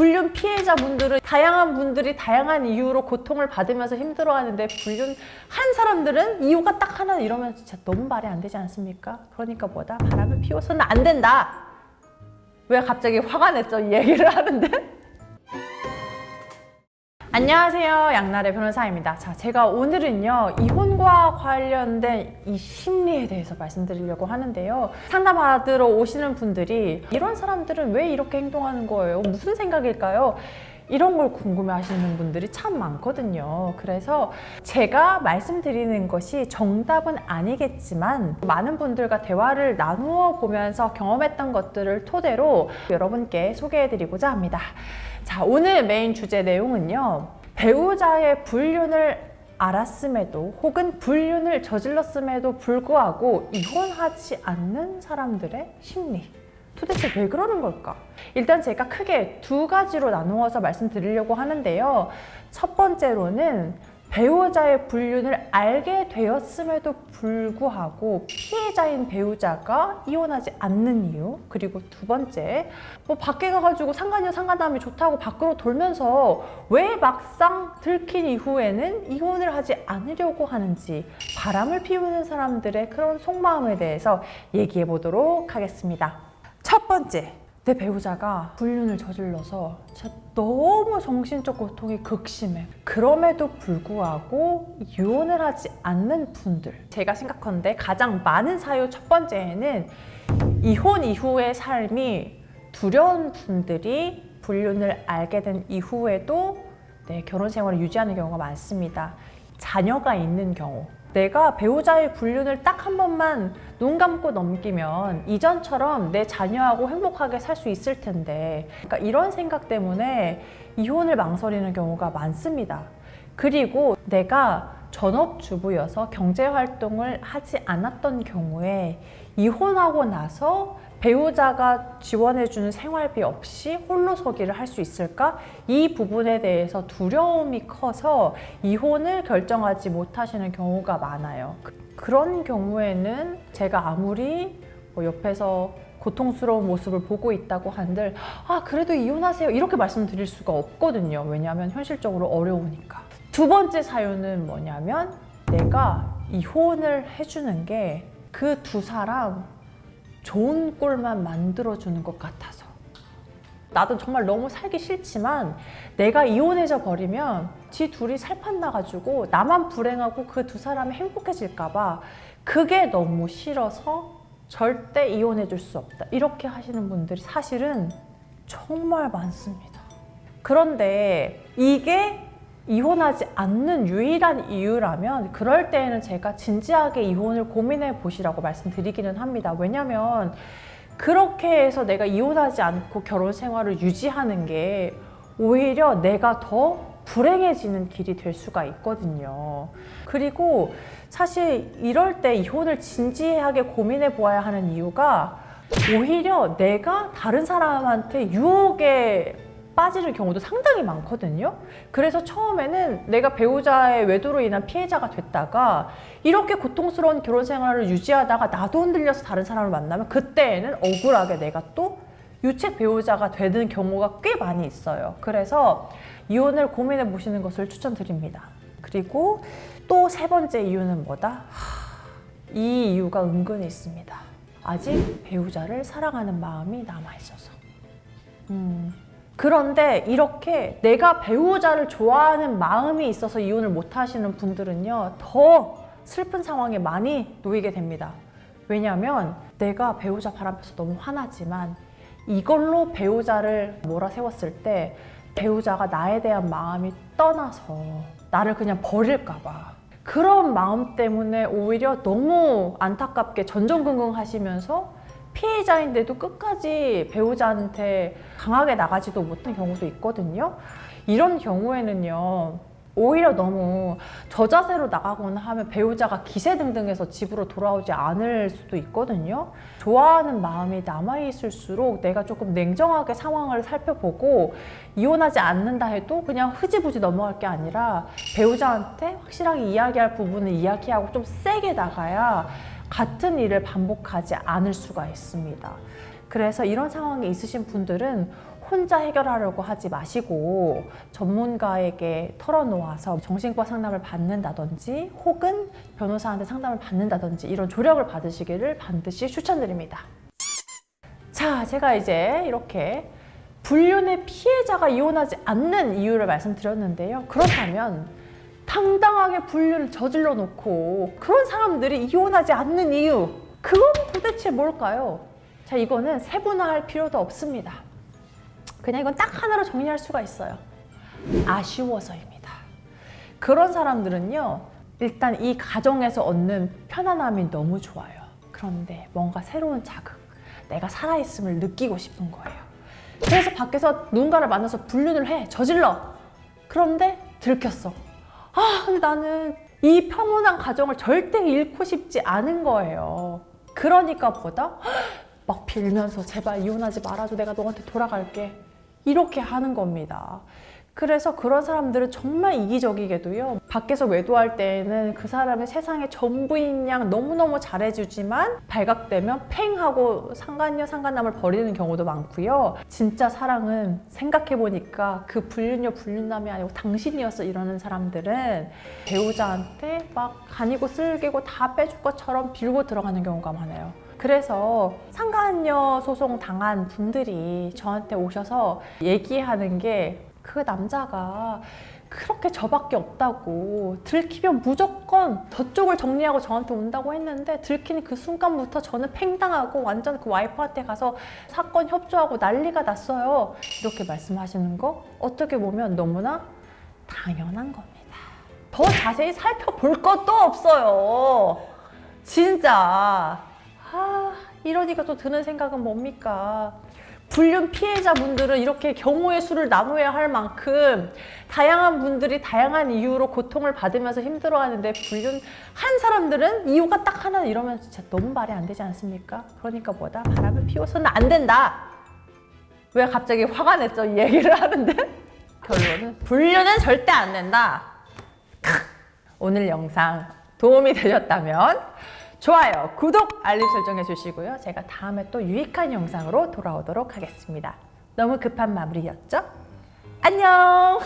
불륜 피해자분들은 다양한 분들이 다양한 이유로 고통을 받으면서 힘들어하는데 불륜한 사람들은 이유가 딱 하나 이러면 진짜 너무 말이 안 되지 않습니까? 그러니까 뭐다? 바람을 피워서는 안 된다. 왜 갑자기 화가 냈죠? 이 얘기를 하는데? 안녕하세요. 양나래 변호사입니다. 자, 제가 오늘은요, 이혼과 관련된 이 심리에 대해서 말씀드리려고 하는데요. 상담받으러 오시는 분들이 이런 사람들은 왜 이렇게 행동하는 거예요? 무슨 생각일까요? 이런 걸 궁금해 하시는 분들이 참 많거든요. 그래서 제가 말씀드리는 것이 정답은 아니겠지만 많은 분들과 대화를 나누어 보면서 경험했던 것들을 토대로 여러분께 소개해 드리고자 합니다. 자, 오늘 메인 주제 내용은요, 배우자의 불륜을 알았음에도 혹은 불륜을 저질렀음에도 불구하고 이혼하지 않는 사람들의 심리, 도대체 왜 그러는 걸까? 일단 제가 크게 두 가지로 나누어서 말씀드리려고 하는데요. 첫 번째로는 배우자의 불륜을 알게 되었음에도 불구하고 피해자인 배우자가 이혼하지 않는 이유. 그리고 두 번째, 밖에 가가지고 상간녀 상간남이 좋다고 밖으로 돌면서 왜 막상 들킨 이후에는 이혼을 하지 않으려고 하는지, 바람을 피우는 사람들의 그런 속마음에 대해서 얘기해 보도록 하겠습니다. 첫 번째, 내 배우자가 불륜을 저질러서 진짜 너무 정신적 고통이 극심해. 그럼에도 불구하고 이혼을 하지 않는 분들, 제가 생각하는데 가장 많은 사유 첫 번째에는 이혼 이후의 삶이 두려운 분들이 불륜을 알게 된 이후에도 결혼 생활을 유지하는 경우가 많습니다. 자녀가 있는 경우, 내가 배우자의 불륜을 딱 한 번만 눈 감고 넘기면 이전처럼 내 자녀하고 행복하게 살 수 있을 텐데, 그러니까 이런 생각 때문에 이혼을 망설이는 경우가 많습니다. 그리고 내가 전업주부여서 경제활동을 하지 않았던 경우에 이혼하고 나서 배우자가 지원해주는 생활비 없이 홀로서기를 할 수 있을까? 이 부분에 대해서 두려움이 커서 이혼을 결정하지 못하시는 경우가 많아요. 그런 경우에는 제가 아무리 옆에서 고통스러운 모습을 보고 있다고 한들 그래도 이혼하세요 이렇게 말씀드릴 수가 없거든요. 왜냐하면 현실적으로 어려우니까. 두 번째 사유는 뭐냐면 내가 이혼을 해주는 게 그 두 사람 좋은 꼴만 만들어주는 것 같아서, 나도 정말 너무 살기 싫지만 내가 이혼해져 버리면 지 둘이 살판 나가지고 나만 불행하고 그 두 사람이 행복해질까 봐 그게 너무 싫어서 절대 이혼해 줄 수 없다, 이렇게 하시는 분들이 사실은 정말 많습니다. 그런데 이게 이혼하지 않는 유일한 이유라면 그럴 때에는 제가 진지하게 이혼을 고민해 보시라고 말씀드리기는 합니다. 왜냐면 그렇게 해서 내가 이혼하지 않고 결혼 생활을 유지하는 게 오히려 내가 더 불행해지는 길이 될 수가 있거든요. 그리고 사실 이럴 때 이혼을 진지하게 고민해 보아야 하는 이유가 오히려 내가 다른 사람한테 유혹에 빠지는 경우도 상당히 많거든요. 그래서 처음에는 내가 배우자의 외도로 인한 피해자가 됐다가 이렇게 고통스러운 결혼 생활을 유지하다가 나도 흔들려서 다른 사람을 만나면 그때에는 억울하게 내가 또 유책 배우자가 되는 경우가 꽤 많이 있어요. 그래서 이혼을 고민해 보시는 것을 추천드립니다. 그리고 또 세 번째 이유는 뭐다? 이 이유가 은근히 있습니다. 아직 배우자를 사랑하는 마음이 남아있어서. 그런데 이렇게 내가 배우자를 좋아하는 마음이 있어서 이혼을 못 하시는 분들은요, 더 슬픈 상황에 많이 놓이게 됩니다. 왜냐하면 내가 배우자 바람펴서 너무 화나지만 이걸로 배우자를 몰아세웠을 때 배우자가 나에 대한 마음이 떠나서 나를 그냥 버릴까 봐, 그런 마음 때문에 오히려 너무 안타깝게 전전긍긍 하시면서 피해자인데도 끝까지 배우자한테 강하게 나가지도 못한 경우도 있거든요. 이런 경우에는요, 오히려 너무 저자세로 나가거나 하면 배우자가 기세등등해서 집으로 돌아오지 않을 수도 있거든요. 좋아하는 마음이 남아있을수록 내가 조금 냉정하게 상황을 살펴보고 이혼하지 않는다 해도 그냥 흐지부지 넘어갈 게 아니라 배우자한테 확실하게 이야기할 부분을 이야기하고 좀 세게 나가야 같은 일을 반복하지 않을 수가 있습니다. 그래서 이런 상황에 있으신 분들은 혼자 해결하려고 하지 마시고 전문가에게 털어놓아서 정신과 상담을 받는다든지 혹은 변호사한테 상담을 받는다든지 이런 조력을 받으시기를 반드시 추천드립니다. 자, 제가 이제 이렇게 불륜의 피해자가 이혼하지 않는 이유를 말씀드렸는데요. 그렇다면 당당하게 불륜을 저질러 놓고 그런 사람들이 이혼하지 않는 이유, 그건 도대체 뭘까요? 자, 이거는 세분화할 필요도 없습니다. 그냥 이건 딱 하나로 정리할 수가 있어요. 아쉬워서입니다. 그런 사람들은요, 일단 이 가정에서 얻는 편안함이 너무 좋아요. 그런데 뭔가 새로운 자극, 내가 살아있음을 느끼고 싶은 거예요. 그래서 밖에서 누군가를 만나서 불륜을 해, 저질러. 그런데 들켰어. 아, 근데 나는 이 평온한 가정을 절대 잃고 싶지 않은 거예요. 그러니까 보다 막 빌면서 제발 이혼하지 말아줘, 내가 너한테 돌아갈게, 이렇게 하는 겁니다. 그래서 그런 사람들은 정말 이기적이게도요, 밖에서 외도할 때에는 그 사람의 세상의 전부인 양 너무너무 잘해주지만 발각되면 팽 하고 상간녀 상간남을 버리는 경우도 많고요. 진짜 사랑은 생각해보니까 그 불륜녀 불륜남이 아니고 당신이었어 이러는 사람들은 배우자한테 막 간이고 쓸개고 다 빼줄 것처럼 빌고 들어가는 경우가 많아요. 그래서 상간녀 소송 당한 분들이 저한테 오셔서 얘기하는 게, 그 남자가 그렇게 저밖에 없다고, 들키면 무조건 저쪽을 정리하고 저한테 온다고 했는데 들키는 그 순간부터 저는 팽당하고 완전 그 와이프한테 가서 사건 협조하고 난리가 났어요. 이렇게 말씀하시는 거 어떻게 보면 너무나 당연한 겁니다. 더 자세히 살펴볼 것도 없어요. 진짜. 이러니까 또 드는 생각은 뭡니까? 불륜 피해자분들은 이렇게 경우의 수를 나눠야 할 만큼 다양한 분들이 다양한 이유로 고통을 받으면서 힘들어하는데, 불륜한 사람들은 이유가 딱 하나, 이러면 진짜 너무 말이 안 되지 않습니까? 그러니까 뭐다? 바람을 피워서는 안 된다. 왜 갑자기 화가 냈죠? 이 얘기를 하는데 결론은 불륜은 절대 안 된다. 오늘 영상 도움이 되셨다면 좋아요, 구독, 알림 설정해 주시고요. 제가 다음에 또 유익한 영상으로 돌아오도록 하겠습니다. 너무 급한 마무리였죠? 안녕!